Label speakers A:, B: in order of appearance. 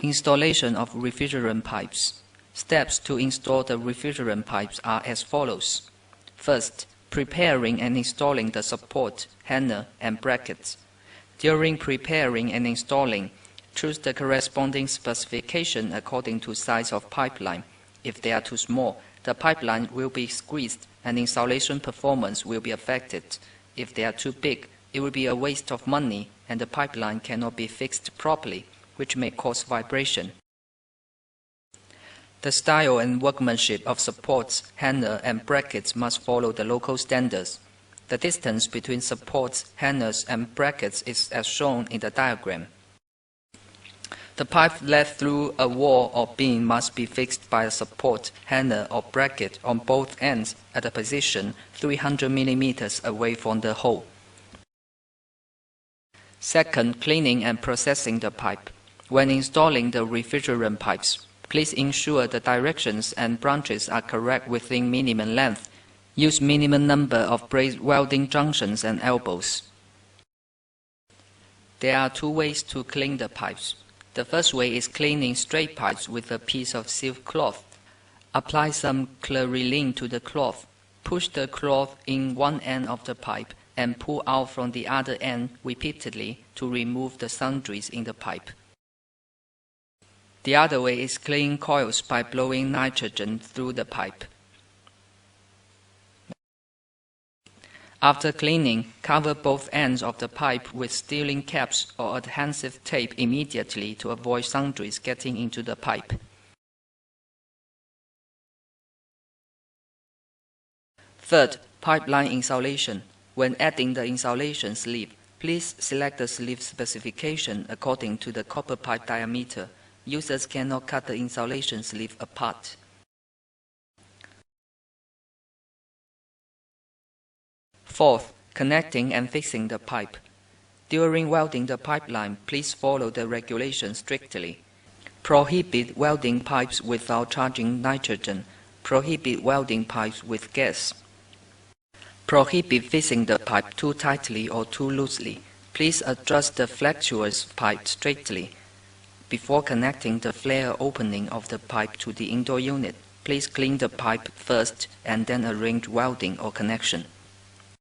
A: Installation of refrigerant pipes. Steps to install the refrigerant pipes are as follows. First, preparing and installing the support, hanger, and brackets. During preparing and installing, choose the corresponding specification according to size of pipeline. If they are too small, the pipeline will be squeezed and installation performance will be affected. If they are too big, it will be a waste of money and the pipeline cannot be fixed properly, which may cause vibration. The style and workmanship of supports, hanger, and brackets must follow the local standards. The distance between supports, hangers, and brackets is as shown in the diagram. The pipe led through a wall or beam must be fixed by a support, hanger, or bracket on both ends at a position 300 mm away from the hole. Second, cleaning and processing the pipe. When installing the refrigerant pipes, please ensure the directions and branches are correct within minimum length. Use minimum number of braze welding junctions and elbows. There are two ways to clean the pipes. The first way is cleaning straight pipes with a piece of silk cloth. Apply some Clariline to the cloth. Push the cloth in one end of the pipe and pull out from the other end repeatedly to remove the sundries in the pipe. The other way is cleaning coils by blowing nitrogen through the pipe. After cleaning, cover both ends of the pipe with sealing caps or adhesive tape immediately to avoid sundries getting into the pipe. Third, pipeline insulation. When adding the insulation sleeve, please select the sleeve specification according to the copper pipe diameter. Users cannot cut the insulation sleeve apart. Fourth, connecting and fixing the pipe. During welding the pipeline, please follow the regulations strictly. Prohibit welding pipes without charging nitrogen. Prohibit welding pipes with gas. Prohibit fixing the pipe too tightly or too loosely. Please adjust the flexuous pipe straightly. Before connecting the flare opening of the pipe to the indoor unit, please clean the pipe first and then arrange welding or connection.